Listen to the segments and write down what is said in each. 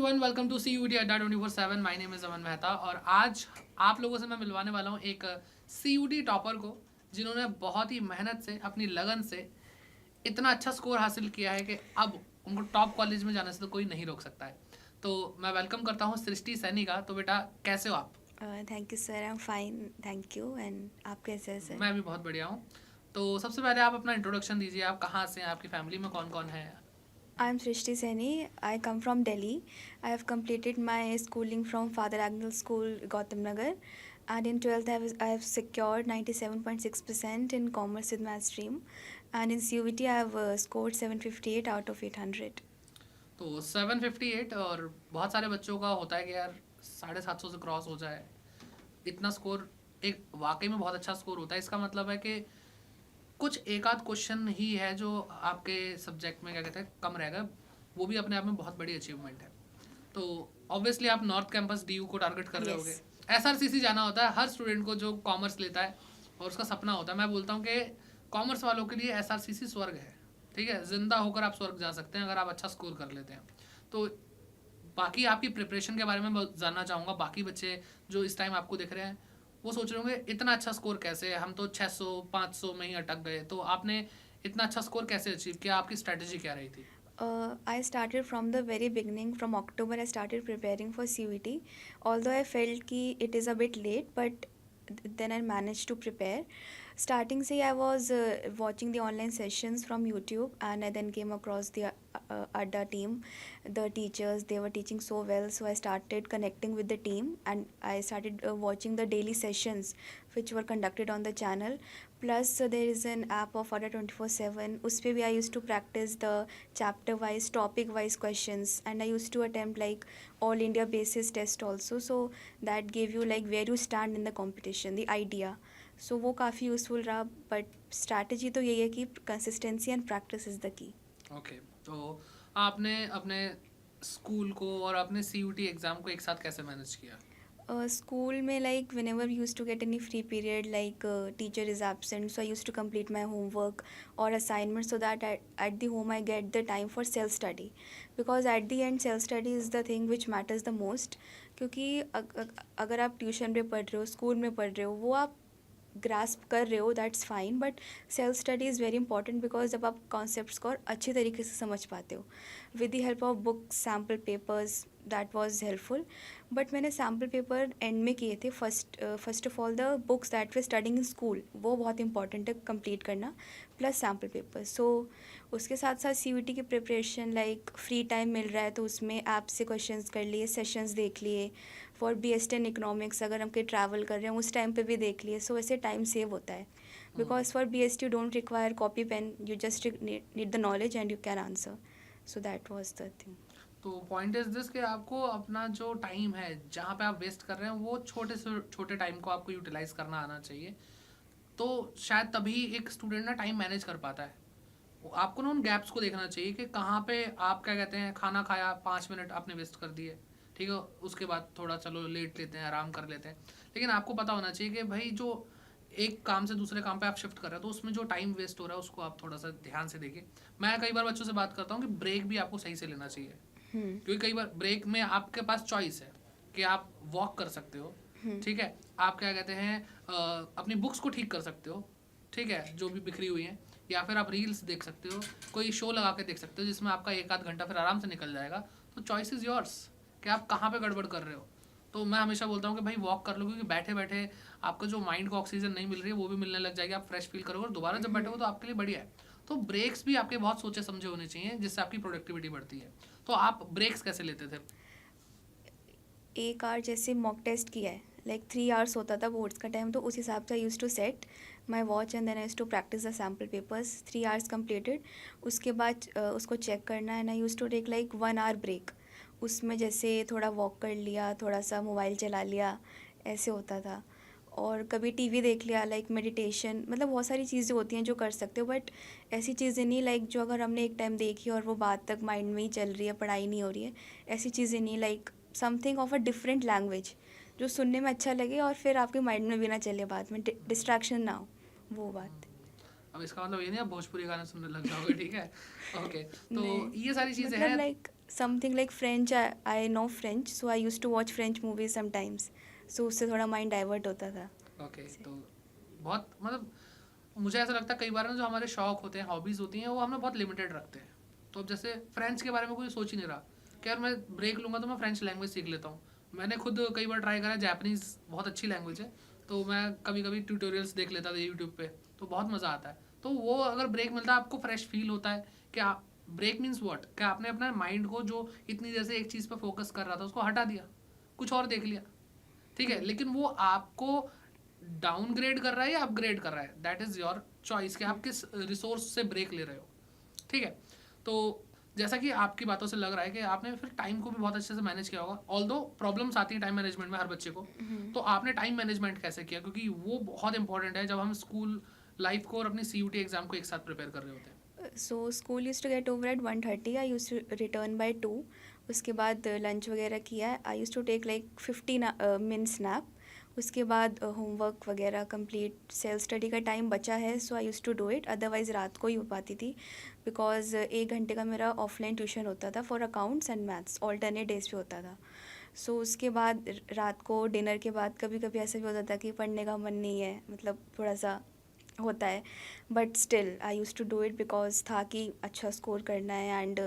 Everyone, welcome to CUET अड्डा 24/7। My name is अमन मेहता और आज आप लोगों से मैं मिलवाने वाला हूँ एक CUET टॉपर को, जिन्होंने बहुत ही मेहनत से, अपनी लगन से इतना अच्छा स्कोर हासिल किया है कि अब उनको टॉप कॉलेज में जाने से तो कोई नहीं रोक सकता है। तो मैं वेलकम करता हूँ सृष्टि सैनी का। तो बेटा, कैसे हो आप? Thank you sir, I am fine, thank you. And आप कैसे हैं सर? मैं भी बहुत बढ़िया हूँ। तो सबसे पहले आप अपना इंट्रोडक्शन दीजिए, आप कहाँ से हैं, आपकी फैमिली में कौन कौन है? I am Srishti Saini. I come from Delhi. I have completed my schooling from Father Agnel School, Gautam Nagar. And in 12th, I have secured 97.6% in commerce with math stream. And in CUET, I have scored 758 out of 800. तो 758, और बहुत सारे बच्चों का होता है कि यार 750 से क्रॉस हो जाए। इतना स्कोर एक वाकई में बहुत अच्छा स्कोर होता है। इसका मतलब है कि कुछ एक आध क्वेश्चन ही है जो आपके सब्जेक्ट में क्या कहते हैं कम रहेगा, वो भी अपने आप में बहुत बड़ी अचीवमेंट है। तो ऑब्वियसली आप नॉर्थ कैंपस DU को टारगेट कर रहे होगे। Yes. SRCC जाना होता है हर स्टूडेंट को जो कॉमर्स लेता है और उसका सपना होता है। मैं बोलता हूँ कि कॉमर्स वालों के लिए SRCC स्वर्ग है। ठीक है, जिंदा होकर आप स्वर्ग जा सकते हैं अगर आप अच्छा स्कोर कर लेते हैं। तो बाकी आपकी प्रिपरेशन के बारे में मैं जानना चाहूँगा। बाकी बच्चे जो इस टाइम आपको देख रहे हैं वो सोच रहे होंगे इतना अच्छा स्कोर कैसे, हम तो 600 500 में ही अटक गए। तो आपने इतना अच्छा स्कोर कैसे अचीव किया, आपकी स्ट्रैटेजी क्या रही थी? I started from the very beginning. From October, I started preparing for CUET. Although I felt कि it is a bit late, but then I managed to prepare. Starting से I was watching the online sessions from YouTube, and I then came across the Adda team. The teachers, they were teaching so well, so I started connecting with the team, and I started watching the daily sessions which were conducted on the channel. Plus there is an app of Adda 24/7. उस पे भी I used to practice the chapter wise, topic wise questions, and I used to attempt like all India basis test also, so that gave you like where you stand in the competition, the idea. So वो काफ़ी useful रहा, but strategy तो यही है कि consistency and practice is the की। Okay. तो आपने अपने स्कूल को और अपने CUT एग्ज़ाम को एक साथ कैसे मैनेज किया? स्कूल में like whenever use to get any free period, like teacher is absent, so I use to complete my homework और assignment, so that at the home I get the time for self study, because at the end self study is the thing which matters the most. क्योंकि अगर आप tuition पे पढ़ रहे हो, school में पढ़ रहे हो, वो आप ग्रास्प कर रहे हो, that's fine, but self study is very important, because जब आप कॉन्सेप्ट्स को और अच्छी तरीके से समझ पाते हो with the help of books, sample papers, that was helpful. But मैंने सैम्पल पेपर एंड में किए थे। First of all the books that way studying in school, वो बहुत इंपॉर्टेंट है कंप्लीट करना, प्लस सैम्पल पेपर। सो उसके साथ साथ CUET की प्रिपरेशन, लाइक फ्री टाइम मिल रहा है तो उसमें ऐप से क्वेश्चंस कर लिए, सेशंस देख लिए। फॉर BST इन इकोनॉमिक्स अगर हम कहीं ट्रैवल कर रहे हैं उस टाइम पे भी देख लिए। सो वैसे टाइम सेव होता है, because for BST you don't require copy pen, you just need the knowledge and you can answer. So that was the thing. तो पॉइंट इज दिस कि आपको अपना जो टाइम है जहाँ पे आप वेस्ट कर रहे हैं वो छोटे से छोटे टाइम को आपको यूटिलाइज करना आना चाहिए। तो शायद तभी एक स्टूडेंट ना टाइम मैनेज कर पाता है। आपको ना उन गैप्स को देखना चाहिए कि कहाँ पे आप क्या कहते हैं, खाना खाया 5 मिनट आपने वेस्ट कर दिए, ठीक है, उसके बाद थोड़ा चलो लेट लेते हैं, आराम कर लेते हैं। लेकिन आपको पता होना चाहिए कि भाई जो एक काम से दूसरे काम पे आप शिफ्ट कर रहे हो तो उसमें जो टाइम वेस्ट हो रहा है उसको आप थोड़ा सा ध्यान से देखिए। मैं कई बार बच्चों से बात करता हूँ कि ब्रेक भी आपको सही से लेना चाहिए, क्योंकि कई बार ब्रेक में आपके पास चॉइस है कि आप वॉक कर सकते हो, ठीक है, आप क्या कहते हैं अपनी बुक्स को ठीक कर सकते हो, ठीक है, जो भी बिखरी हुई हैं, या फिर आप रील्स देख सकते हो, कोई शो लगा के देख सकते हो जिसमें आपका एक आध घंटा फिर आराम से निकल जाएगा। तो चॉइस इज़ योर्स कि आप कहाँ पे गड़बड़ कर रहे हो। तो मैं हमेशा बोलता हूँ कि भाई वॉक कर लो, क्योंकि बैठे बैठे आपको जो माइंड को ऑक्सीजन नहीं मिल रही है वो भी मिलने लग जाएगी, आप फ्रेश फील करोगे और दोबारा जब बैठोगे तो आपके लिए बढ़िया है। तो ब्रेक्स भी आपके बहुत सोचे समझे होने चाहिए जिससे आपकी प्रोडक्टिविटी बढ़ती है। तो आप ब्रेक्स कैसे लेते थे? एक आवर जैसे मॉक टेस्ट किया है, लाइक 3 आवर्स होता था बोर्ड्स का टाइम, तो उस हिसाब से I use to set my watch and then I use to practice the sample papers. 3 hours completed, उसके बाद उसको चेक करना, and I use to take like 1 hour break. उसमें जैसे थोड़ा वॉक कर लिया, थोड़ा सा मोबाइल चला लिया, ऐसे होता था। और कभी TV देख लिया, लाइक मेडिटेशन, मतलब बहुत सारी चीज़ें होती हैं जो कर सकते हो, बट ऐसी चीज़ें नहीं लाइक जो अगर हमने एक टाइम देखी और वो बात तक माइंड में ही चल रही है, पढ़ाई नहीं हो रही है, ऐसी चीज़ें नहीं। Like something of a different language जो सुनने में अच्छा लगे और फिर आपके माइंड में भी ना चले, बाद में डिस्ट्रैक्शन ना हो, वो बात। अब इसका मतलब ये नहीं आप भोजपुरी गाने सुनने लग जाओगे, ठीक है? ओके। तो नहीं, ये सारी चीज़ें मतलब हैं। Like something like French, I know French, so I use to watch French movies sometimes, so उससे थोड़ा माइंड डाइवर्ट होता था. ओके, तो बहुत मतलब मुझे ऐसा लगता है कई बार ना जो हमारे शौक होते हैं, हॉबीज़ होती हैं, वो हमें बहुत लिमिटेड रखते हैं. तो अब जैसे फ्रेंच के बारे में कोई सोच ही नहीं रहा कि यार मैं ब्रेक लूँगा तो मैं फ्रेंच लैंग्वेज सीख लेता हूँ. मैंने खुद कई बार ट्राई करा, जैपनीज़ बहुत अच्छी लैंग्वेज है, तो मैं कभी कभी ट्यूटोरियल्स देख लेता था यूट्यूब पे, तो बहुत मज़ा आता है. तो वो अगर ब्रेक मिलता है आपको फ्रेश फील होता है कि आप ब्रेक मीन्स वॉट, कि आपने अपना माइंड को जो इतनी देर से एक चीज़ पर फोकस कर रहा था उसको हटा दिया, कुछ और देख लिया. ठीक है, लेकिन वो आपको डाउनग्रेड कर रहा है या अपग्रेड कर रहा है, दैट इज़ योर चॉइस कि आप किस रिसोर्स से ब्रेक ले रहे हो. ठीक है, तो जैसा कि आपकी बातों से लग रहा है कि आपने फिर टाइम को भी बहुत अच्छे से मैनेज किया होगा, ऑल्दो प्रॉब्लम्स आती हैं टाइम मैनेजमेंट में हर बच्चे को. तो आपने टाइम मैनेजमेंट कैसे किया, क्योंकि वो बहुत इंपॉर्टेंट है जब हम स्कूल लाइफ को और अपनी CUT एग्जाम को एक साथ प्रिपेयर कर रहे होते हैं. So school use to get over at 1:30, I use to return by 2. उसके बाद लंच वगैरह किया, I use to take like 15 minutes nap. उसके बाद होमवर्क वगैरह कंप्लीट, सेल्फ स्टडी का टाइम बचा है, so I use to do it, otherwise रात को ही हो पाती थी, बिकॉज 1 घंटे का मेरा ऑफलाइन ट्यूशन होता था for accounts and maths, alternate days पे होता था. सो उसके बाद रात को डिनर के बाद कभी कभी ऐसा भी होता था कि पढ़ने का मन नहीं है, मतलब थोड़ा सा होता है, but still I use to do it because था कि अच्छा स्कोर करना है. एंड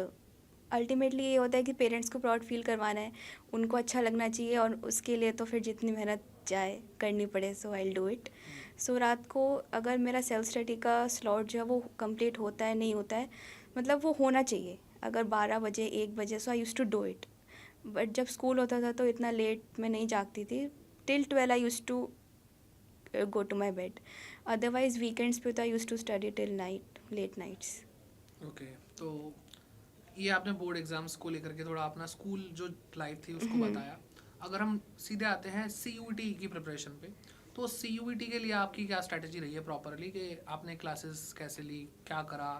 अल्टीमेटली ये होता है कि पेरेंट्स को प्राउड फील करवाना है, उनको अच्छा लगना चाहिए, और उसके लिए तो फिर जितनी मेहनत जाए करनी पड़े, सो आई विल डू इट. सो रात को अगर मेरा सेल्फ स्टडी का स्लॉट जो है वो कंप्लीट होता है नहीं होता है, मतलब वो होना चाहिए, अगर 12 बजे 1 बजे, so I use to do it. But जब स्कूल होता था तो इतना लेट मैं नहीं जागती थी, till 12 I use to go to my bed. Otherwise, weekends पे तो I used to study till night, late nights. Okay, तो ये आपने बोर्ड एग्जाम्स को लेकर के थोड़ा अपना स्कूल जो लाइफ थी उसको बताया. अगर हम सीधे आते हैं CUT की प्रिपरेशन पे, तो CUT के लिए आपकी क्या स्ट्रेटजी रही है प्रॉपरली, कि आपने क्लासेस कैसे ली, क्या करा,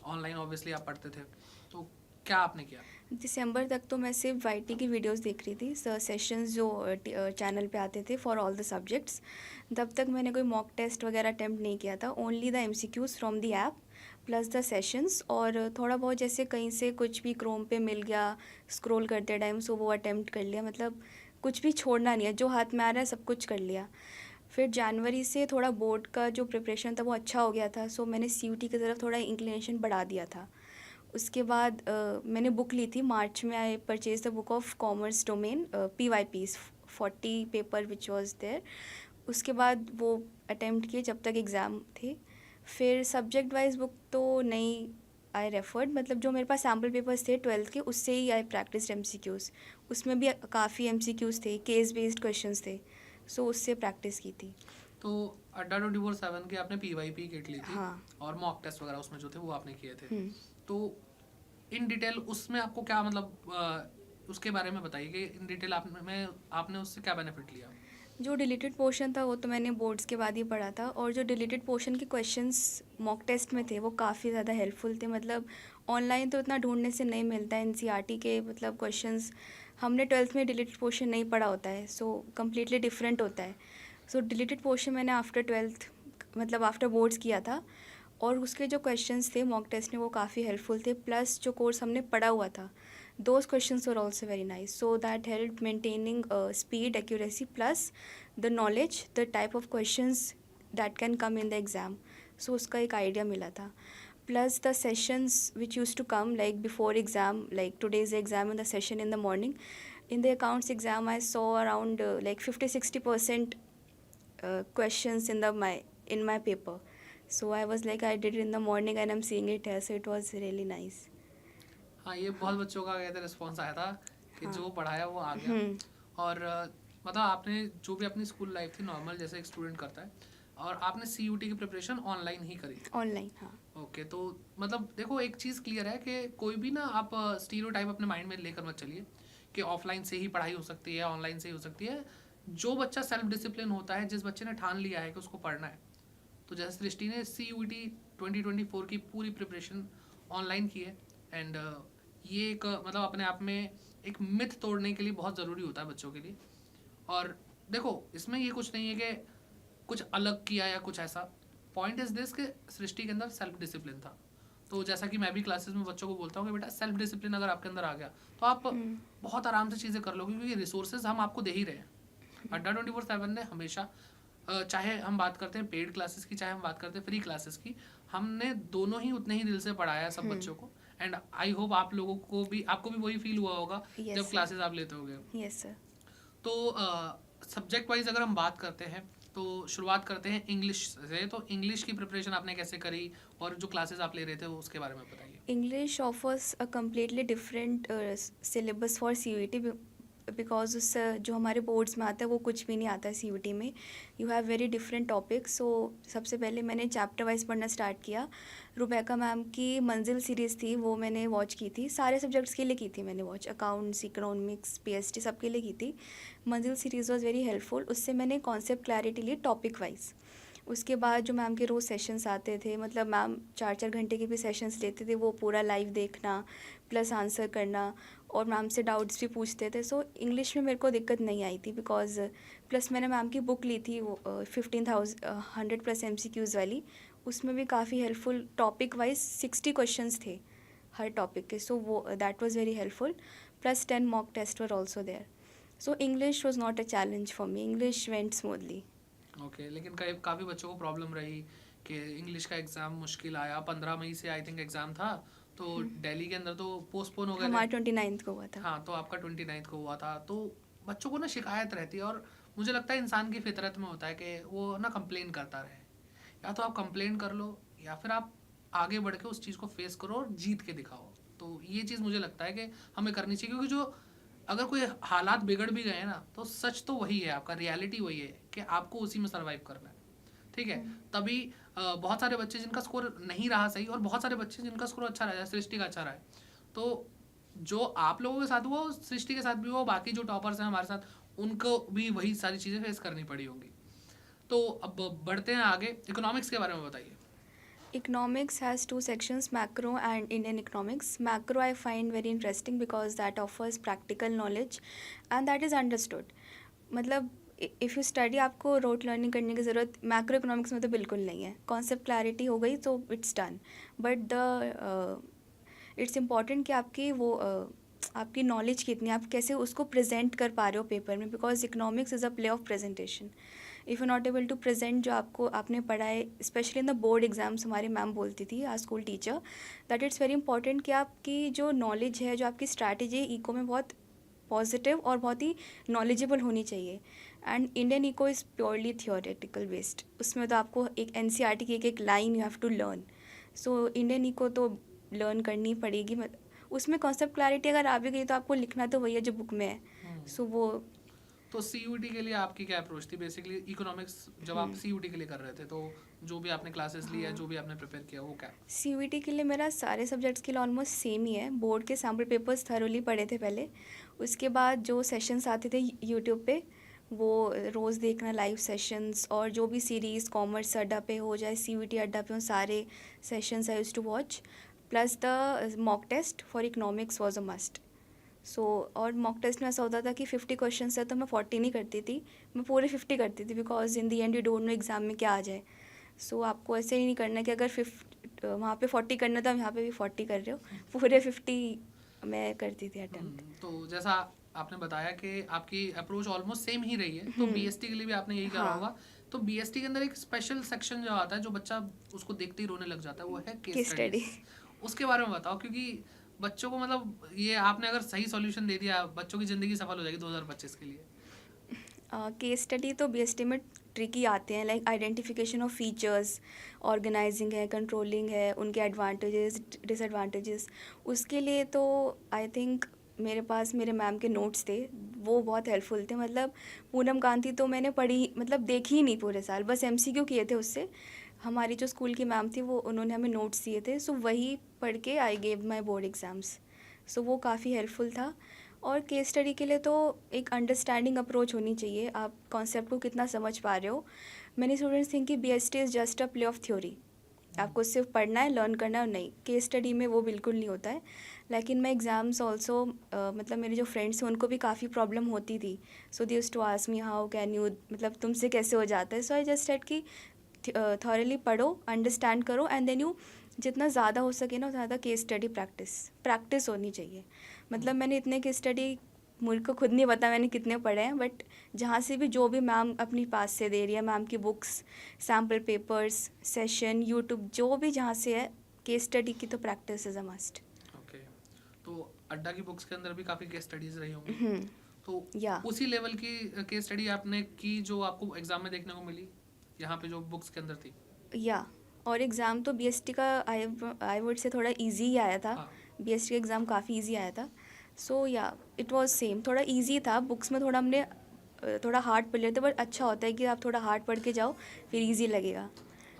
ऑनलाइन ऑब्वियसली आप पढ़ते थे, तो क्या आपने किया? दिसंबर तक तो मैं सिर्फ YT की वीडियोस देख रही थी, सेशंस जो चैनल पे आते थे फॉर ऑल द सब्जेक्ट्स. तब तक मैंने कोई मॉक टेस्ट वगैरह अटैम्प्ट नहीं किया था, only the MCQs from the app plus the sessions, और थोड़ा बहुत जैसे कहीं से कुछ भी क्रोम पे मिल गया स्क्रॉल करते टाइम, सो वो अटैम्प्ट कर लिया, मतलब कुछ भी छोड़ना नहीं है, जो हाथ में आ रहा है सब कुछ कर लिया. फिर जनवरी से थोड़ा बोर्ड का जो प्रिपरेशन था वो अच्छा हो गया था, सो मैंने CUT की तरफ थोड़ा इंक्लिनेशन बढ़ा दिया था. उसके बाद मैंने बुक ली थी मार्च में, I purchase the book of commerce domain, PYPs 40 paper which was there. उसके बाद वो अटेम्प्ट किए जब तक एग्ज़ाम थे. फिर सब्जेक्ट वाइज बुक तो नहीं आई रेफर्ड, मतलब जो मेरे पास सैम्पल पेपर्स थे 12th के, उससे ही आई प्रैक्टिस MCQs. उसमें भी काफ़ी MCQs थे, केस बेस्ड क्वेश्चंस थे, सो उससे प्रैक्टिस की थी. तो अड्डा 24/7 की आपने PYP किट ली थी, हाँ. और मॉक टेस्ट वगैरह उसमें जो थे वो आपने किए थे. हम्म. तो इन डिटेल उसमें आपको क्या मतलब उसके बारे में बताइए कि इन डिटेल आपने उससे क्या बेनिफिट लिया? जो डिलीटेड पोर्शन था वो तो मैंने बोर्ड्स के बाद ही पढ़ा था, और जो डिलीटेड पोर्शन के क्वेश्चंस मॉक टेस्ट में थे वो काफ़ी ज़्यादा हेल्पफुल थे. मतलब ऑनलाइन तो इतना ढूंढने से नहीं मिलता है NCERT के, मतलब क्वेश्चंस हमने 12th में डिलीटेड पोर्शन नहीं पढ़ा होता है, सो कम्प्लीटली डिफरेंट होता है. सो डिलीटेड पोर्शन मैंने आफ्टर 12th, मतलब आफ्टर बोर्ड्स किया था, और उसके जो क्वेश्चंस थे मॉक टेस्ट में वो काफ़ी हेल्पफुल थे, प्लस जो कोर्स हमने पढ़ा हुआ था those questions were also very nice, so that helped maintaining speed, accuracy, plus the knowledge, the type of questions that can come in the exam. So उसका एक idea मिला था. Plus the sessions which used to come like before exam, like today's exam and the session in the morning. In the accounts exam I saw around like 50-60% questions in my paper. So I was like, I did it in the morning and I'm seeing it here, so it was really nice. हाँ, ये बहुत बच्चों का कहते response आया था कि हाँ. जो पढ़ाया वो आ गया. और मतलब आपने जो भी अपनी स्कूल लाइफ थी नॉर्मल जैसे एक स्टूडेंट करता है, और आपने CUT की प्रिपरेशन ऑनलाइन ही करी. ऑनलाइन. हाँ. ओके, तो मतलब देखो एक चीज़ क्लियर है कि कोई भी ना आप स्टीरियोटाइप अपने माइंड में लेकर मत चलिए कि ऑफलाइन से ही पढ़ाई हो सकती है, ऑनलाइन से ही हो सकती है. जो बच्चा सेल्फ डिसिप्लिन होता है, जिस बच्चे ने ठान लिया है कि उसको पढ़ना है, तो जैसे सृष्टि ने CUT 2024 की पूरी प्रिपरेशन ऑनलाइन की है. एंड ये एक मतलब अपने आप में एक मिथ तोड़ने के लिए बहुत ज़रूरी होता है बच्चों के लिए. और देखो इसमें ये कुछ नहीं है कि कुछ अलग किया या कुछ ऐसा. पॉइंट इज दिस कि सृष्टि के अंदर सेल्फ डिसिप्लिन था. तो जैसा कि मैं भी क्लासेस में बच्चों को बोलता हूँ कि बेटा सेल्फ डिसिप्लिन अगर आपके अंदर आ गया तो आप बहुत आराम से चीज़ें कर लोगे, क्योंकि रिसोर्सेज हम आपको दे ही रहे हैं। अड्डा 24/7 ने हमेशा चाहे हम बात करते हैं पेड क्लासेस की, चाहे हम बात करते हैं फ्री क्लासेस की, हमने दोनों ही उतने ही दिल से पढ़ाया है सब बच्चों को। एंड आई होप आप लोगों को भी, आपको भी वही फील हुआ होगा Yes, जब sir. क्लासेस आप लेते होगे। Yes sir. तो सब्जेक्ट वाइज अगर हम बात करते हैं तो शुरुआत करते हैं इंग्लिश से। तो इंग्लिश की प्रिपरेशन आपने कैसे करी और जो क्लासेस आप ले रहे थे उसके बारे में बताइए। English offers a completely different syllabus for CUET because उस जो हमारे बोर्ड्स में आता है वो कुछ भी नहीं आता है CUET में। You have very different topics. So सबसे पहले मैंने चैप्टर वाइज पढ़ना स्टार्ट किया। रुबैका मैम की मंजिल सीरीज़ थी, वो मैंने वॉच की थी। सारे सब्जेक्ट्स के लिए की थी मैंने वॉच, अकाउंट्स, इकोनॉमिक्स, PST सबके लिए की थी। मंजिल सीरीज़ वॉज वेरी हेल्पफुल। उससे मैंने कॉन्सेप्ट क्लैरिटी ली टॉपिक वाइज। उसके बाद जो मैम के रोज़ सेशंस आते थे, मतलब मैम 4-4 घंटे के भी सेशंस लेते थे, वो पूरा लाइव देखना प्लस आंसर करना, और मैम से डाउट्स भी पूछते थे। सो इंग्लिश में मेरे को दिक्कत नहीं आई थी बिकॉज प्लस मैंने मैम की बुक ली थी वो 100+ MCQs वाली। उसमें भी काफ़ी हेल्पफुल, टॉपिक वाइज 60 क्वेश्चंस थे हर टॉपिक के। सो वो that was very helpful. Plus 10 mock test were also there. So English was not a challenge for me. English went smoothly. Okay, लेकिन काफ़ी बच्चों को प्रॉब्लम रही कि इंग्लिश का एग्ज़ाम मुश्किल आया। 15 मई से आई थिंक एग्ज़ाम था, तो दिल्ली के अंदर तो पोस्टपोन हो गए थे। हमारा 29 को हुआ था। हाँ, तो आपका 29 को हुआ था। तो बच्चों को ना शिकायत रहती है, और मुझे लगता है इंसान की फितरत में होता है कि वो ना कंप्लेन करता रहे। या तो आप कंप्लेन कर लो या फिर आप आगे बढ़ के उस चीज़ को फेस करो और जीत के दिखाओ। तो ये चीज़ मुझे लगता है कि हमें करनी चाहिए, क्योंकि जो अगर कोई हालात बिगड़ भी गए ना तो सच तो वही है, आपका रियलिटी वही है कि आपको उसी में सर्वाइव करना है। ठीक है, तभी बहुत सारे बच्चे जिनका स्कोर नहीं रहा सही, और बहुत सारे बच्चे जिनका स्कोर अच्छा रहा है, सृष्टि का अच्छा रहा है, तो जो आप लोगों के साथ हुआ सृष्टि के साथ भी हुआ, बाकी जो टॉपर्स हैं हमारे साथ, उनको भी वही सारी चीज़ें फेस करनी पड़ी होंगी। तो अब बढ़ते हैं आगे, इकोनॉमिक्स के बारे में बताइए। Economics has two sections, macro and Indian economics. Macro I find very interesting because that offers practical knowledge and that is understood. मतलब इफ़ यू स्टडी, आपको रोट लर्निंग करने की ज़रूरत मैक्रो इकोनॉमिक्स में तो बिल्कुल नहीं है। कॉन्सेप्ट क्लैरिटी हो गई तो it's done. But the it's important कि आपकी वो आपकी नॉलेज कितनी, आप कैसे उसको प्रेजेंट कर पा रहे हो पेपर में, because economics is a play of presentation. If you not able to present जो आपने पढ़ा है, specially in the board exams, हमारी मैम बोलती थी आज school teacher, that it's very important कि आपकी जो नॉलेज है, जो आपकी स्ट्रैटेजी है इको में, बहुत पॉजिटिव और बहुत ही नॉलेजेबल होनी चाहिए। And Indian eco is purely theoretical based. उसमें तो आपको एक NCERT की एक line you have to learn. So Indian eco तो लर्न करनी पड़ेगी। उसमें कॉन्सेप्ट क्लैरिटी अगर आ भी गई तो आपको लिखना तो वही है जो बुक में है। सो वो तो CUT के लिए आपकी क्या अप्रोच थी? बेसिकली इकोनॉमिक्स जब आप CUT के लिए कर रहे थे, तो जो भी आपने क्लासेस ली है, जो भी आपने प्रिपेयर किया, वो क्या? CUT के लिए मेरा सारे सब्जेक्ट्स के लिए ऑलमोस्ट सेम ही है। बोर्ड के सैम्पल पेपर्स थरोली पढ़े थे पहले। उसके बाद जो सेशंस आते थे यूट्यूब पे, वो रोज़ देखना लाइव सेशंस, और जो भी सीरीज़ कॉमर्स अड्डा पे हो जाए CUT अड्डा पे हो, सारे sessions I used to watch. Plus the mock test for economics was a must. So और मॉक टेस्ट में ऐसा होता था कि 50 क्वेश्चन है तो मैं 40 नहीं करती थी, मैं पूरे 50 करती थी, because in the and you don't know exam में क्या आ जाए। सो आपको ऐसे ही नहीं करना कि अगर वहाँ पे 40 करना था, यहाँ पे भी 40 कर रहे हो, पूरे 50 मैं करती थी अटेम्प्ट। तो जैसा आपने बताया कि आपकी अप्रोच ऑलमोस्ट सेम ही रही है, तो BST के लिए भी आपने यही करा होगा। तो BST के अंदर एक स्पेशल सेक्शन जो आता है, जो बच्चा उसको देखते ही रोने लग जाता है, वो है केस स्टडी। उसके बारे में बताओ, क्योंकि बच्चों को मतलब ये आपने अगर सही सॉल्यूशन दे दिया, बच्चों की ज़िंदगी सफल हो जाएगी 2025 के लिए। केस स्टडी तो BST में ट्रिकी आते हैं, like identification of features, organizing है, कंट्रोलिंग है, उनके एडवांटेजेस डिसएडवांटेजेस। उसके लिए तो आई थिंक मेरे पास मेरे मैम के नोट्स थे, वो बहुत हेल्पफुल थे। मतलब पूनम कांति तो मैंने पढ़ी, मतलब देखी ही नहीं पूरे साल, बस MCQ किए थे उससे। हमारी जो स्कूल की मैम थी, वो उन्होंने हमें नोट्स दिए थे, सो वही पढ़ के I gave my board exams. So वो काफ़ी हेल्पफुल था। और केस स्टडी के लिए तो एक अंडरस्टैंडिंग अप्रोच होनी चाहिए, आप कॉन्सेप्ट को कितना समझ पा रहे हो। मैनी स्टूडेंट्स थिंक कि BST is just a play of theory, आपको सिर्फ पढ़ना है, लर्न करना है, और नहीं, केस स्टडी में वो बिल्कुल नहीं होता है। लेकिन मैं एग्ज़ाम्स ऑल्सो, मतलब मेरे जो फ्रेंड्स हैं उनको भी काफ़ी प्रॉब्लम होती थी। So they used to ask me how can you, मतलब तुमसे कैसे हो जाता है। सो आई जस्ट सेड कि थॉरली पढ़ो, अंडरस्टैंड करो, एंड देन यू जितना ज़्यादा हो सके ना ज़्यादा केस स्टडी प्रैक्टिस होनी चाहिए। मतलब मैंने इतने केस स्टडी मुझे को खुद नहीं पता मैंने कितने पढ़े हैं, बट जहाँ से भी जो भी मैम अपनी पास से दे रही है, मैम की books, sample papers, session, YouTube, जो भी जहाँ से है, केस स्टडी की तो practice is a must. Okay, तो अड्डा की बुक्स के अंदर भी काफ़ी केस स्टडीज रही होंगी, तो या उसी लेवल की केस स्टडी आपने की जो आपको एग्जाम में देखने को मिली यहाँ पे जो बुक्स के अंदर थी? या और एग्ज़ाम तो बीएसटी का आई वुड से थोड़ा इजी ही आया था। हाँ, बीएसटी का एग्ज़ाम काफ़ी इजी आया था। सो या इट वाज सेम, थोड़ा इजी था। बुक्स में थोड़ा हमने थोड़ा हार्ड पढ़ लिया था, बट अच्छा होता है कि आप थोड़ा हार्ड पढ़ के जाओ, फिर इजी लगेगा।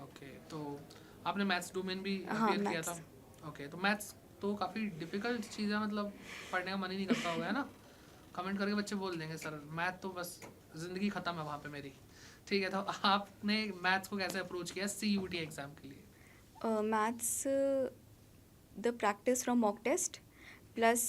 ओके, तो आपने मैथ्स डोमेन भी हाँ, क्लियर किया था? मैथ्स। ओके, तो मैथ्स तो काफ़ी डिफिकल्ट चीज़ है, मतलब पढ़ने का मन ही नहीं करता होगा, है ना? कमेंट करके बच्चे बोल देंगे सर मैथ तो बस ज़िंदगी ख़त्म है वहाँ पे मेरी। ठीक है, तो आपने मैथ्स को कैसे अप्रोच किया सीयूटी एग्ज़ाम के लिए? Maths the practice from mock test, plus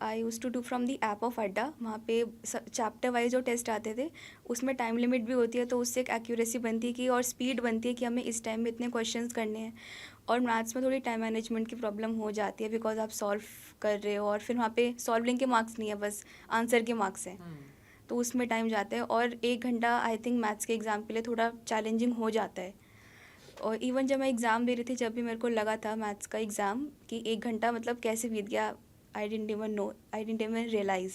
I use to do from the app of Adda. वहाँ पे चैप्टर वाइज जो टेस्ट आते थे उसमें टाइम लिमिट भी होती है, तो उससे एक एक्यूरेसी बनती है कि और स्पीड बनती है कि हमें इस टाइम में इतने क्वेश्चंस करने हैं। और मैथ्स में थोड़ी टाइम मैनेजमेंट की प्रॉब्लम हो जाती है, बिकॉज आप सॉल्व कर रहे हो और फिर वहाँ पे सॉल्विंग के मार्क्स नहीं है, बस आंसर के मार्क्स हैं, तो उसमें टाइम जाता है। और 1 घंटा आई थिंक मैथ्स के एग्ज़ाम के लिए थोड़ा चैलेंजिंग हो जाता है। और इवन जब मैं एग्ज़ाम दे रही थी, जब भी मेरे को लगा था मैथ्स का एग्ज़ाम कि 1 घंटा मतलब कैसे बीत गया, I didn't even know, I didn't even realize,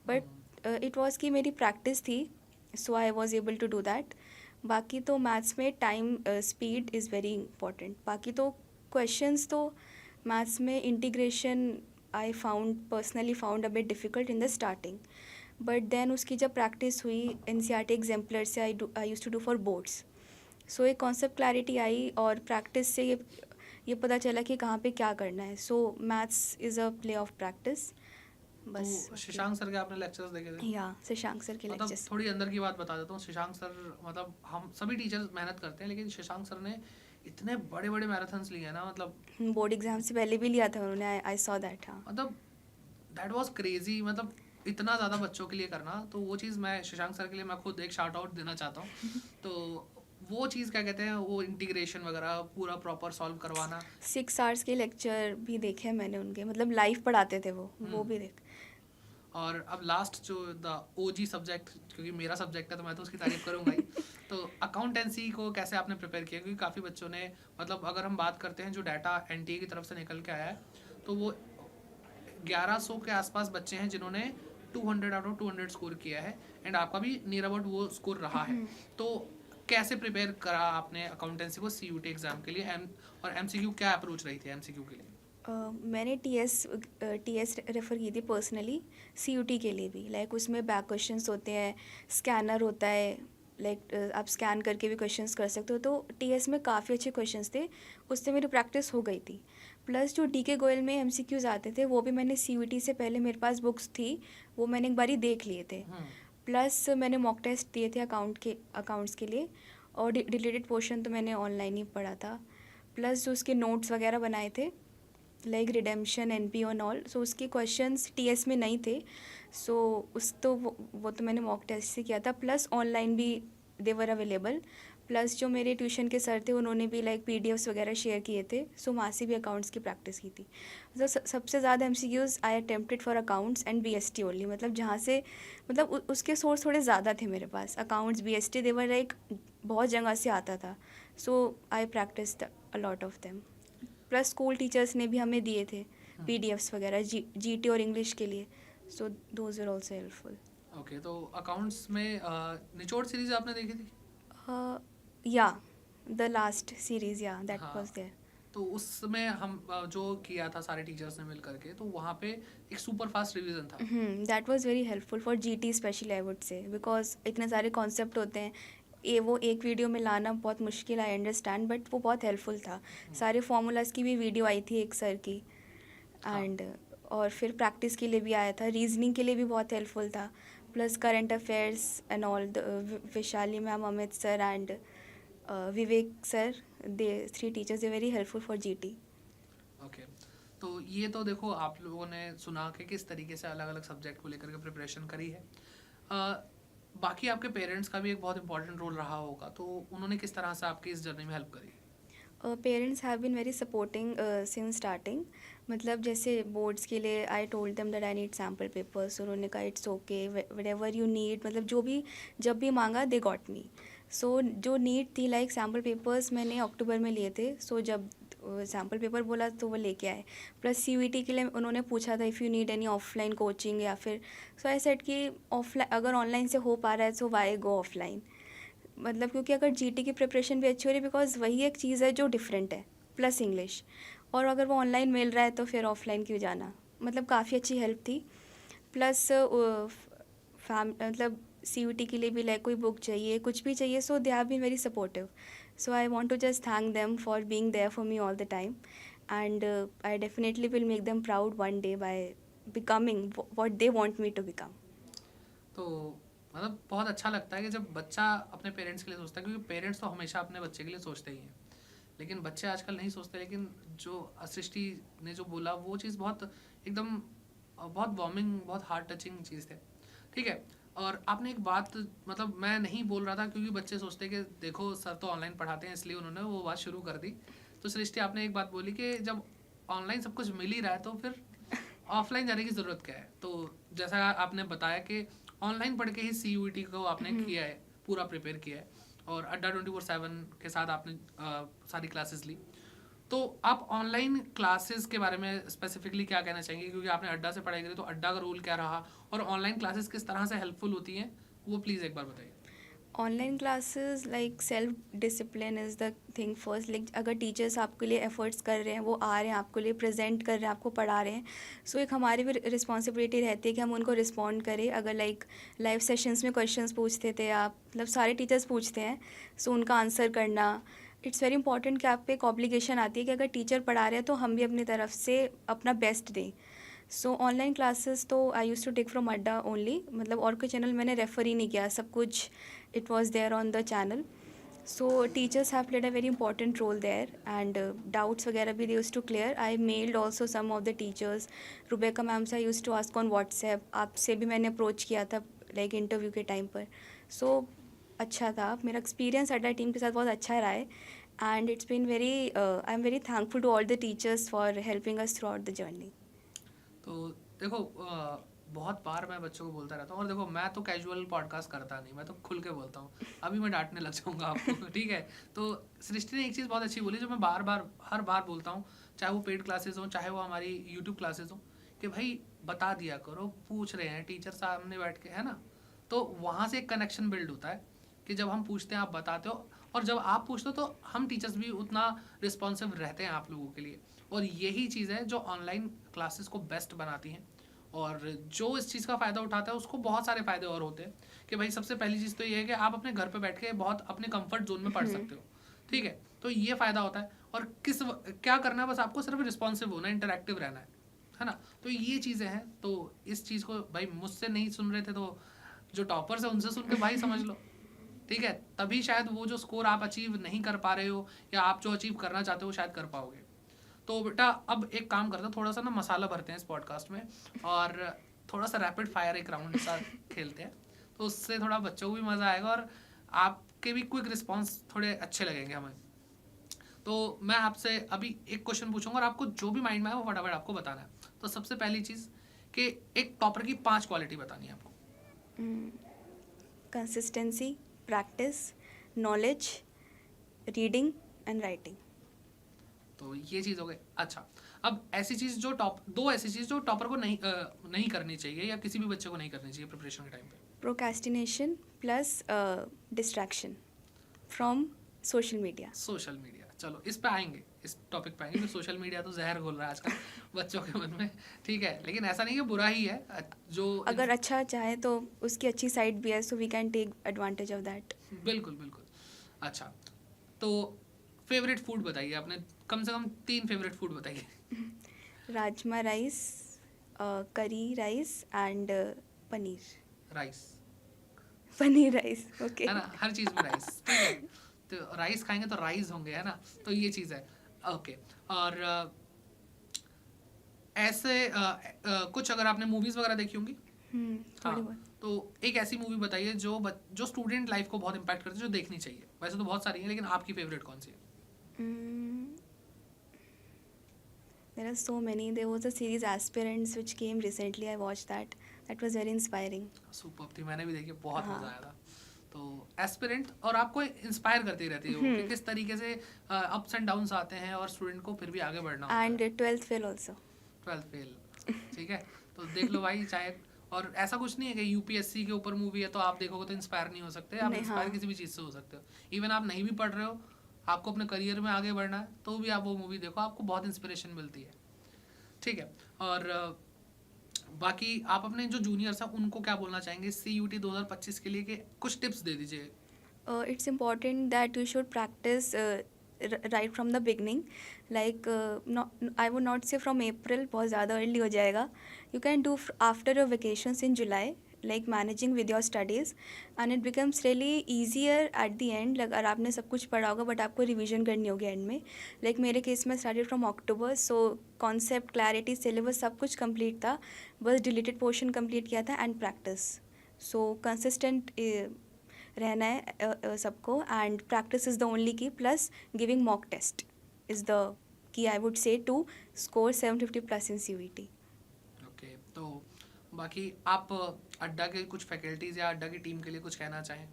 but it was कि मेरी प्रैक्टिस थी, so I was able to do that. बाकी तो मैथ्स में time speed is very important. बाकी तो क्वेश्चंस तो मैथ्स में integration I found personally found a bit difficult in the starting, but then उसकी जब प्रैक्टिस हुई एनसीईआरटी एग्जाम्पलर से, I used to do for boards. So एक कॉन्सेप्ट क्लैरिटी आई और प्रैक्टिस से ये पता चला कि कहाँ पे क्या करना है। सो maths is a play of practice बस। तो शशांक सर के आपने लेक्चर्स देखे थे? या शशांक सर के मतलब लेक्चर्स। थोड़ी अंदर की बात बता देता हूँ, शशांक सर मतलब हम सभी टीचर्स मेहनत करते हैं, लेकिन शशांक सर ने इतने बड़े बड़े मैराथन्स लिए हैं ना, मतलब बोर्ड एग्जाम से पहले भी लिया था उन्होंने, आई सॉ दैट। हाँ, मतलब दैट वाज क्रेजी, मतलब इतना ज़्यादा बच्चों के लिए करना, तो वो चीज़ मैं शशांक सर के लिए मैं खुद एक शार्ट आउट देना चाहता हूँ। तो वो चीज़ क्या कहते हैं, वो इंटीग्रेशन वगैरह पूरा प्रॉपर सॉल्व करवाना। 6 आवर्स के लेक्चर भी देखे हैं मैंने उनके, मतलब लाइव पढ़ाते थे वो भी देख। और अब लास्ट जो द ओजी सब्जेक्ट, क्योंकि मेरा सब्जेक्ट है तो मैं तो उसकी तारीफ करूंगा ही, तो अकाउंटेंसी को कैसे आपने प्रिपेयर किया? क्योंकि काफ़ी बच्चों ने, मतलब अगर हम बात करते हैं जो डाटा एनटीए की तरफ से निकल के आया है, तो वो 1100 के आसपास बच्चे हैं जिन्होंने 200 आउट ऑफ 200 स्कोर किया है, एंड आपका भी नियर अबाउट वो स्कोर रहा है। तो कैसे प्रिपेयर करा आपने अकाउंटेंसी को सीयूटी एग्जाम के लिए, और एमसीक्यू क्या अप्रोच रही थी एमसीक्यू के लिए? मैंने टीएस रेफ़र की थी पर्सनली सीयूटी के लिए भी। लाइक उसमें बैक क्वेश्चंस होते हैं, स्कैनर होता है, लाइक आप स्कैन करके भी क्वेश्चंस कर सकते हो। तो टीएस में काफ़ी अच्छे क्वेश्चंस थे, उससे मेरी प्रैक्टिस हो गई थी। प्लस जो डीके गोयल में एमसीक्यूज़ आते थे वो भी मैंने सीयूटी से पहले मेरे पास बुक्स थी, वो मैंने एक बारी देख लिए थे। प्लस मैंने मॉक टेस्ट दिए थे अकाउंट्स के लिए, और डिलीटेड पोर्शन तो मैंने ऑनलाइन ही पढ़ा था। प्लस जो उसके नोट्स वगैरह बनाए थे, लाइक रिडेम्पशन, एनपी और ऑल, सो उसके क्वेश्चंस टीएस में नहीं थे। सो वो तो मैंने मॉक टेस्ट से किया था, प्लस ऑनलाइन भी देवर अवेलेबल। प्लस जो मेरे ट्यूशन के सर थे उन्होंने भी लाइक पीडीएफ्स वगैरह शेयर किए थे, सो वहाँ से भी अकाउंट्स की प्रैक्टिस की थी। मतलब सबसे ज़्यादा MCQs I attempted for accounts and BST only, मतलब जहाँ से मतलब उसके सोर्स थोड़े ज़्यादा थे मेरे पास। अकाउंट्स, बीएसटी, देवर लाइक बहुत जगह से आता था, so I practice a lot of them. Plus school teachers ने भी हमें दिए थे पीडीएफ्स वगैरह जीटी और इंग्लिश के लिए, so those are also helpful. Okay, तो अकाउंट्स में निचोड़ सीरीज आपने देखी थी? या द लास्ट सीरीज, या दैट हाँ, वाज देयर। तो उसमें हम जो किया था सारे टीचर्स ने मिल करके, तो वहाँ पे एक सुपर फास्ट रिवीजन था। That was very helpful for GT specially, I would से, बिकॉज इतने सारे कॉन्सेप्ट होते हैं, वो एक वीडियो में लाना बहुत मुश्किल, आई अंडरस्टैंड, बट वो बहुत हेल्पफुल था। सारे फार्मूलाज की भी वीडियो आई थी एक सर की, हाँ, एंड और फिर प्रैक्टिस के लिए भी आया था, रीजनिंग के लिए भी बहुत हेल्पफुल था। Plus current affairs and all, Vishali ma'am, Amit sir and Vivek sir, they 3 teachers they very helpful for GT. Okay, तो ये तो देखो आप लोगों ने सुना कि किस तरीके से अलग अलग सब्जेक्ट को लेकर के प्रिपरेशन करी है। बाकी आपके पेरेंट्स का भी एक बहुत इंपॉर्टेंट रोल रहा होगा, तो उन्होंने किस तरह से आपकी इस जर्नी में हेल्प करी? Parents have been very supporting since starting. मतलब जैसे बोर्ड्स के लिए I told them that I need sample papers. उन्होंने कहा it's okay whatever you need. मतलब जो भी जब भी मांगा दे गॉट मी. सो जो नीड थी लाइक सैम्पल पेपर्स मैंने अक्टूबर में लिए थे. सो जब सैम्पल पेपर बोला तो वो लेके आए. प्लस CUET के लिए उन्होंने पूछा था if you need any offline coaching या फिर. सो आई सेड कि ऑफलाइन अगर ऑनलाइन से हो पा रहा है सो वाई गो ऑफलाइन. मतलब क्योंकि अगर GT की प्रिपरेशन भी अच्छी हो रही है बिकॉज वही एक चीज़ है जो डिफरेंट है प्लस इंग्लिश. और अगर वो ऑनलाइन मिल रहा है तो फिर ऑफलाइन क्यों जाना. मतलब काफ़ी अच्छी हेल्प थी. प्लस मतलब CUET के लिए भी लाइक कोई बुक चाहिए कुछ भी चाहिए so they have been very supportive. So I want to just thank them for being there for me all the time. And I definitely will make them proud one day by becoming what they want me to become. तो मतलब बहुत अच्छा लगता है कि जब बच्चा अपने पेरेंट्स के लिए सोचता है, क्योंकि पेरेंट्स तो हमेशा अपने बच्चे के लिए सोचते ही हैं, लेकिन बच्चे आजकल नहीं सोचते. लेकिन जो सृष्टि ने जो बोला वो चीज़ बहुत एकदम बहुत वार्मिंग, बहुत हार्ट टचिंग चीज़ है. ठीक है. और आपने एक बात, मतलब मैं नहीं बोल रहा था क्योंकि बच्चे सोचते हैं कि देखो सर तो ऑनलाइन पढ़ाते हैं, इसलिए उन्होंने वो बात शुरू कर दी. तो सृष्टि आपने एक बात बोली कि जब ऑनलाइन सब कुछ मिल ही रहा है तो फिर ऑफलाइन जाने की ज़रूरत क्या है. तो जैसा आपने बताया कि ऑनलाइन पढ़ के ही CUET को आपने किया है, पूरा प्रिपेयर किया है, और अड्डा 24/7 के साथ आपने सारी क्लासेस ली. तो आप ऑनलाइन क्लासेस के बारे में स्पेसिफिकली क्या कहना चाहेंगे, क्योंकि आपने अड्डा से पढ़ाई करी, तो अड्डा का रोल क्या रहा और ऑनलाइन क्लासेस किस तरह से हेल्पफुल होती हैं, वो प्लीज़ एक बार बताइए. Online classes like self discipline is the thing first. Like अगर टीचर्स आपके लिए एफर्ट्स कर रहे हैं, वो आ रहे हैं आपके लिए प्रेजेंट कर रहे हैं, आपको पढ़ा रहे हैं, सो एक हमारी भी रिस्पॉन्सिबिलिटी रहती है कि हम उनको रिस्पॉन्ड करें. अगर लाइक लाइव सेशंस में क्वेश्चंस पूछते थे आप, मतलब सारे टीचर्स पूछते हैं, सो उनका आंसर करना. इट्स वेरी इंपॉर्टेंट कि आप पे एक ऑब्लिगेशन आती है कि अगर टीचर पढ़ा रहे हैं तो हम भी अपनी तरफ से अपना बेस्ट दें. सो ऑनलाइन क्लासेस तो आई यूज़ टू टेक फ्रॉम अड्डा ओनली. मतलब और कोई चैनल मैंने रेफ़र ही नहीं किया, सब कुछ it was there on the channel. So teachers have played a very important role there, and doubts वगैरह भी they used to clear. I mailed also some of the teachers. Rebecca ma'am से I used to ask on WhatsApp. आपसे भी मैंने approach किया था like interview के time पर. सो अच्छा था, मेरा एक्सपीरियंस अड्डा टीम के साथ बहुत अच्छा रहा है. And it's been very I am very thankful to all the teachers for helping us throughout the journey. तो देखो बहुत बार मैं बच्चों को बोलता रहता हूँ, और देखो मैं तो कैजुअल पॉडकास्ट करता नहीं, मैं तो खुल के बोलता हूँ. अभी मैं डांटने लग जाऊँगा आपको. ठीक है. तो सृष्टि ने एक चीज़ बहुत अच्छी बोली जो मैं बार बार हर बार बोलता हूँ, चाहे वो पेड क्लासेस हों, चाहे वो हमारी यूट्यूब क्लासेस हों, कि भाई बता दिया करो, पूछ रहे हैं टीचर सामने बैठ के, है ना. तो वहाँ से एक कनेक्शन बिल्ड होता है कि जब हम पूछते हैं आप बताते हो, और जब आप पूछते हो तो हम टीचर्स भी उतना रिस्पॉन्सिव रहते हैं आप लोगों के लिए. और यही चीज़ है जो ऑनलाइन क्लासेस को बेस्ट बनाती हैं. और जो इस चीज़ का फ़ायदा उठाता है उसको बहुत सारे फ़ायदे और होते हैं कि भाई सबसे पहली चीज़ तो ये है कि आप अपने घर पे बैठ के बहुत अपने कंफर्ट जोन में पढ़ सकते हो. ठीक है. तो ये फ़ायदा होता है. और क्या करना है, बस आपको सिर्फ रिस्पॉन्सिव होना है, इंटरेक्टिव रहना है ना. तो ये चीज़ें हैं. तो इस चीज़ को भाई मुझसे नहीं सुन रहे थे तो जो टॉपर्स है उनसे सुन के भाई समझ लो. ठीक है. तभी शायद वो जो स्कोर आप अचीव नहीं कर पा रहे हो या आप जो अचीव करना चाहते हो शायद कर पाओगे. तो बेटा अब एक काम करते हैं, थोड़ा सा ना मसाला भरते हैं इस पॉडकास्ट में, और थोड़ा सा रैपिड फायर एक राउंड सा खेलते हैं. तो उससे थोड़ा बच्चों को भी मज़ा आएगा और आपके भी क्विक रिस्पॉन्स थोड़े अच्छे लगेंगे हमें. तो मैं आपसे अभी एक क्वेश्चन पूछूंगा और आपको जो भी माइंड में आए वो फटाफट आपको बताना है. तो सबसे पहली चीज़ कि एक टॉपर की 5 क्वालिटी बतानी है आपको. Consistency, practice, knowledge, reading and writing. तो ये चीज़ हो गई. अच्छा, अब ऐसी चीज़ जो दो ऐसी चीज़ जो टॉपर को नहीं करनी चाहिए या किसी भी बच्चे को नहीं करनी चाहिए प्रिपरेशन के टाइम पे. Procrastination plus distraction from social media. Social media, चलो इस पे आएंगे, इस टॉपिक पे आएंगे. तो सोशल मीडिया तो जहर घोल रहा है आजकल बच्चों के मन में. ठीक है. लेकिन ऐसा नहीं कि बुरा ही है. जो अगर अच्छा चाहे तो उसकी अच्छी साइड भी है, so we can take advantage of that. बिल्कुल बिल्कुल. अच्छा, तो फेवरेट फूड बताइए. आपने कम से कम 3 फेवरेट फूड बताइए. Rajma rice, curry rice and paneer. Rice. Paneer rice. Okay. है ना, हर चीज़ में राइस. ठीक है. तो राइस खाएंगे तो राइस होंगे, है ना. तो ये चीज़ है. ओके. और ऐसे कुछ अगर आपने मूवीज़ वगैरह देखी होंगी. थोड़ी बहुत. तो एक ऐसी मूवी बताइए जो स्टूडेंट लाइफ को बहुत इम्पैक्ट करती है, जो देखनी चाहिए. वैसे तो बहुत सारी हैं लेकिन आपकी फेवरेट कौन सी है? There are so many. There was a series Aspirants which came recently. I watched that. That was very inspiring. Super थी, मैंने भी देखी, बहुत हाँ. मजा आया था। तो एस्पिरेंट, और आपको इंस्पायर करती रहती है वो कि किस तरीके से अप्स एंड डाउन्स आते हैं और स्टूडेंट को फिर भी आगे बढ़ना होता And है। 12th fail also. 12th fail, ठीक है। तो देख लो भाई, चाहे, और ऐसा कुछ नहीं है कि यूपीएससी के ऊपर मूवी है तो आप देखोगे तो इंस्पायर नहीं हो सकते, आप नहीं, इंस्पायर हाँ. किसी भी चीज़ से हो सकते हो। इवन आप नहीं भी पढ़ रहे हो, आपको अपने करियर में आगे बढ़ना है, तो भी आप वो मूवी देखो, आपको बहुत इंस्पिरेशन मिलती है, ठीक है। और बाकी आप अपने जो जूनियर्स हैं उनको क्या बोलना चाहेंगे CUT 2025 के लिए, कि कुछ टिप्स दे दीजिए। It's important that you should practice right from the beginning. Like I would not say from April, बहुत ज़्यादा early हो जाएगा. You can do after your vacations in July, like managing with your studies, and it becomes really easier at the end. like अगर आपने सब कुछ पढ़ा होगा बट आपको रिवीजन करनी होगी एंड में. like मेरे केस में started from October, so concept, clarity, syllabus सब कुछ कंप्लीट था, बस डिलीटेड पोर्शन कंप्लीट किया था एंड प्रैक्टिस. सो कंसिस्टेंट रहना है सबको, and practice is the only key, plus giving mock test is the key, I would say, to score 750+ in CUET. Okay, तो बाकी आप अड्डा के कुछ फैकल्टीज या अड्डा की टीम के लिए कुछ कहना चाहें?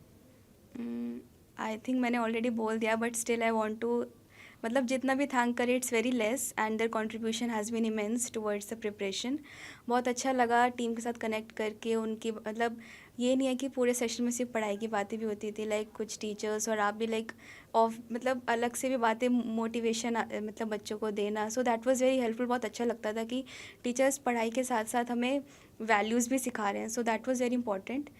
आई थिंक मैंने ऑलरेडी बोल दिया, but still I want to, मतलब जितना भी थैंक करे it's very less, and their contribution has been immense towards the preparation. बहुत अच्छा लगा टीम के साथ कनेक्ट करके. उनकी मतलब ये नहीं है कि पूरे सेशन में सिर्फ पढ़ाई की बातें भी होती थी, लाइक कुछ टीचर्स और आप भी लाइक ऑफ, मतलब अलग से भी बातें, मोटिवेशन मतलब बच्चों को देना. सो दैट वाज वेरी हेल्पफुल. बहुत अच्छा लगता था कि टीचर्स पढ़ाई के साथ साथ हमें वैल्यूज़ भी सिखा रहे हैं. So that was very important,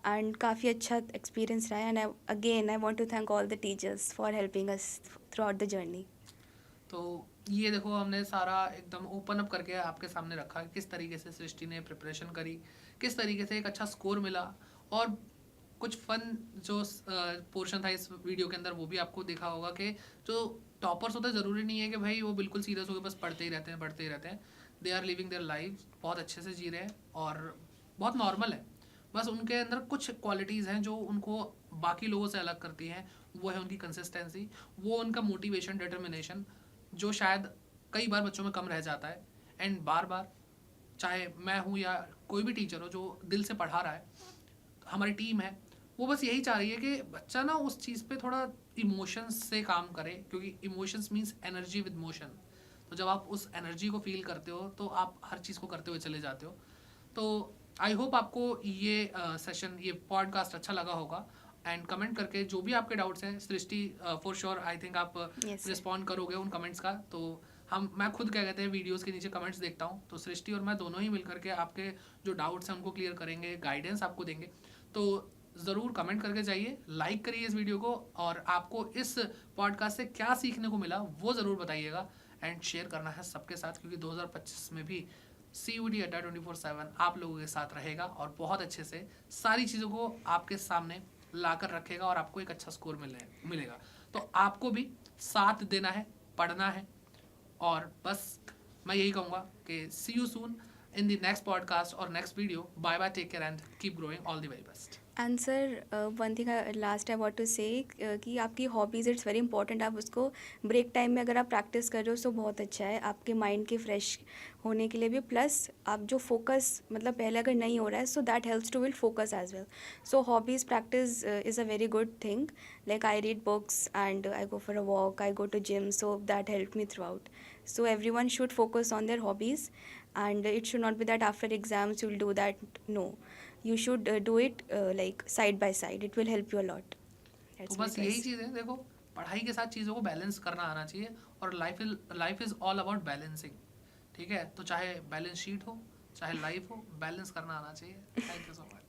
and काफ़ी अच्छा एक्सपीरियंस रहा है. And I want to thank all the teachers for helping us throughout the journey. तो ये देखो, हमने सारा एकदम ओपन अप करके आपके सामने रखा कि किस तरीके से सृष्टि ने प्रिपरेशन करी, किस तरीके से एक अच्छा स्कोर मिला, और कुछ फन जो पोर्शन था इस वीडियो के अंदर वो भी आपको देखा होगा कि जो टॉपर्स होते हैं, ज़रूरी नहीं है कि भाई वो बिल्कुल सीरियस होकर बस पढ़ते ही रहते हैं. They are living their life, बहुत अच्छे से जी रहे हैं और बहुत नॉर्मल है. बस उनके अंदर कुछ क्वालिटीज़ हैं जो उनको बाकी लोगों से अलग करती हैं. वो है उनकी कंसिस्टेंसी, वो उनका मोटिवेशन, डिटर्मिनेशन, जो शायद कई बार बच्चों में कम रह जाता है. एंड बार बार, चाहे मैं हूँ या कोई भी टीचर हो जो दिल से पढ़ा रहा है, हमारी टीम है, वो बस यही चाह रही है कि बच्चा ना उस चीज़ पे थोड़ा इमोशंस से काम करे, क्योंकि emotions means energy with motion. तो जब आप उस एनर्जी को फील करते हो तो आप हर चीज़ को करते हुए चले जाते हो. तो आई होप आपको ये सेशन, ये पॉडकास्ट अच्छा लगा होगा. एंड कमेंट करके जो भी आपके डाउट्स हैं, सृष्टि फॉर श्योर आई थिंक आप Yes, sir. रिस्पॉन्ड करोगे उन कमेंट्स का. तो मैं खुद क्या कहते हैं, वीडियोस के नीचे कमेंट्स देखता हूँ, तो सृष्टि और मैं दोनों ही मिलकर के आपके जो डाउट्स हैं उनको क्लियर करेंगे, गाइडेंस आपको देंगे. तो ज़रूर कमेंट करके जाइए, लाइक करिए इस वीडियो को, और आपको इस पॉडकास्ट से क्या सीखने को मिला वो ज़रूर बताइएगा. एंड शेयर करना है सबके साथ, क्योंकि 2025 में भी CUET अड्डा 24/7 आप लोगों के साथ रहेगा और बहुत अच्छे से सारी चीज़ों को आपके सामने लाकर रखेगा और आपको एक अच्छा स्कोर मिलेगा. तो आपको भी साथ देना है, पढ़ना है, और बस मैं यही कहूँगा कि see you soon in the next podcast or next video. Bye bye, take care and keep growing. All the very best. And sir one thing last I want to say, कि आपकी हॉबीज़ इट्स वेरी इंपॉर्टेंट. आप उसको break time में अगर आप practice कर रहे हो तो बहुत अच्छा है आपके माइंड के फ्रेश होने के लिए भी. प्लस आप जो फोकस, मतलब पहले अगर नहीं हो रहा है, so that helps to build focus as well. So hobbies practice is a very good thing. Like I read books and I go for a walk, I go to gym, so that help me throughout. So everyone should focus on their hobbies, and it should not be that after exams you'll do that. No, you should do it like side by side. It will help you a lot. तो That's my बस यही advice. चीज़ है, देखो पढ़ाई के साथ चीज़ों को बैलेंस करना आना चाहिए, और life is all about balancing. ठीक है, तो चाहे बैलेंस शीट हो, चाहे लाइफ हो, बैलेंस करना आना चाहिए. Thank you so much.